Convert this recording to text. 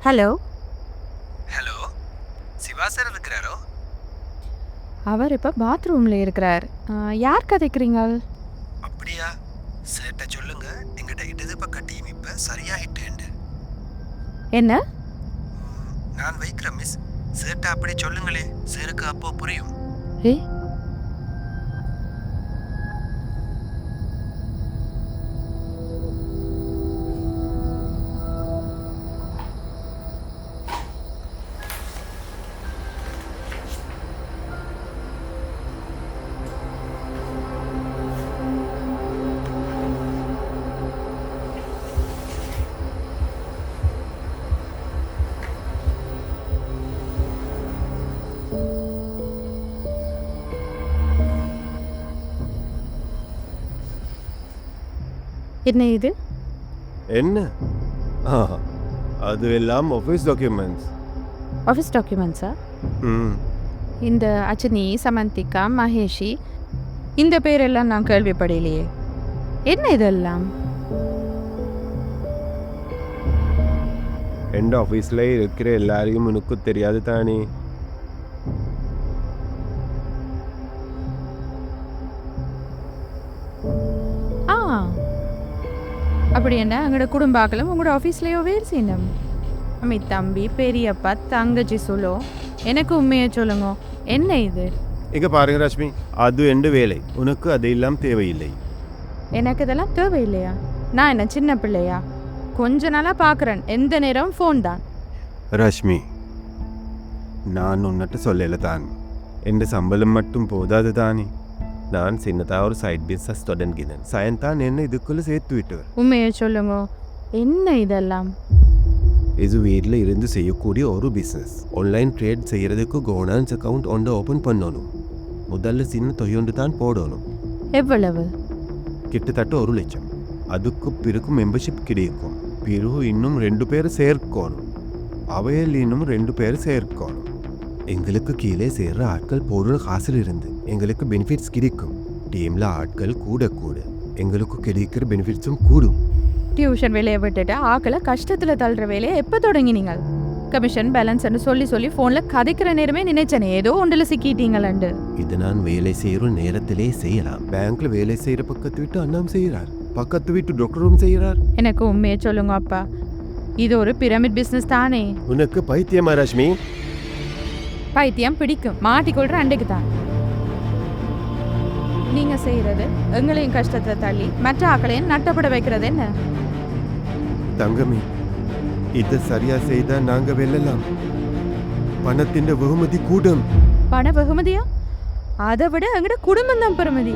Hello. Hello, Siva sir இருக்கிறாரோ? அவர் இப்போ பாத்ரூமில் இருக்கிறார். யார் கதைக்கிறீங்க? அப்படியா? சேர்ட்ட சொல்லுங்க, எங்கிட்ட இடது பக்க டீம் இப்போ சரியாயிட்டேன். என்ன? நான் வைக்கிறேன் மிஸ். சேர்ட்ட அப்படி சொல்லுங்களே, சேருக்கு அப்போ புரியும். ஏ, என்ன இது? என்ன? ஆ, அதுவெல்லாம் ஆஃபீஸ் டாக்குமெண்ட்ஸ். ஆஃபீஸ் டாக்குமெண்ட்ஸா? ம் இந்த அச்சனி, சமந்திகா, மகேஷி இந்த பேரெல்லாம் நான் கேள்விப்படையிலையே. என்ன இதெல்லாம்? எந்த ஆஃபீஸில் இருக்கிற எல்லாரையும் உனக்கு தெரியாது தானே? ஆ, அப்படி என்ன எங்களோட குடும்பாக்களும் உங்களோட ஆஃபீஸ்லேயோ வேறு செய்யணும். அம்மி தம்பி, பெரியப்பா, தங்கச்சி சொல்லோ. எனக்கு உண்மையை சொல்லுங்க, என்ன இது? இங்கே பாருங்க ரஷ்மி, அது எந்த வேலை, உனக்கு அதெல்லாம் தேவையில்லை. எனக்கு இதெல்லாம் தேவையில்லையா? நான் என்ன சின்ன பிள்ளையா? கொஞ்ச நாளாக பார்க்குறேன், எந்த நேரம் ஃபோன் தான். ரஷ்மி, நான் உன்னிட்ட சொல்லலை தான், எந்த சம்பளம் மட்டும் போதாது தானே. நான் சின்னதாக ஒரு சைட் பிஸ்னஸ் தொடங்கினேன். சயன்தான் என்ன இதுக்குள்ளே சேர்த்து விட்டுவர். உண்மையை சொல்லுங்க, என்ன இதெல்லாம்? இது வீட்டில் இருந்து செய்யக்கூடிய ஒரு பிஸ்னஸ். ஆன்லைன் ட்ரேட் செய்கிறதுக்கு கவர்னன்ஸ் அக்கௌண்ட் ஒன்று ஓப்பன் பண்ணணும். முதல்ல சின்ன தொகையொன்று தான் போடணும். எவ்வளவு? கிட்டத்தட்ட 1 லட்சம். அதுக்கு பிறகு மெம்பர்ஷிப் கிடைக்கும். பிறகு இன்னும் 2 பேர் சேர்க்கணும். அவையில் இன்னும் 2 பேர் சேர்க்கணும். எங்களுக்கு கீழே சேர்ற ஆட்கள் போடுற காசில் இருந்து எங்களுக்கு பெனிஃபிட்ஸ் கிடைக்கும். டீமில் ஆட்கள் கூட கூட எங்களுக்கு கிடைக்கிற பெனிஃபிட்ஸும் கூடும். டியூஷன் வேலையை விட்டுட்டு ஆக்களை கஷ்டத்தில் தள்ளுற வேலையை எப்போ தொடங்கினீங்க? கமிஷன் பேலன்ஸ்ன்னு சொல்லி சொல்லி ஃபோனில் கதைக்கிற நேரமே நினைச்சேனே ஏதோ ஒன்றில் சிக்கிட்டீங்களண்டு. இது நான் வேலை செய்கிற நேரத்திலே செய்யலாம். பேங்க்ல வேலை செய்கிற பக்கத்து வீட்டு அண்ணாம் செய்கிறார், பக்கத்து வீட்டு டாக்டரும் செய்கிறார். எனக்கு உண்மையை சொல்லுங்க அப்பா, இது ஒரு பிரமிட் பிஸ்னஸ் தானே? உனக்கு பைத்தியமா ரஷ்மி? பைத்தியம் பிடிக்கும், மாட்டிக்கொள்ற அண்டைக்கு தான். நீங்க செய்யறது எங்களையும் கஷ்டத்தை தள்ளி மற்ற ஆக்களையும் நட்டப்பட வைக்கிறது என்ன? தங்கமே, இது சரியா செய்தா நாங்க வெல்லலாம். பணத்தின் வெகுமதி கூடும். பண வெகுமதியா? அதை விட எங்கட குடும்பம் தான் பெருமதி.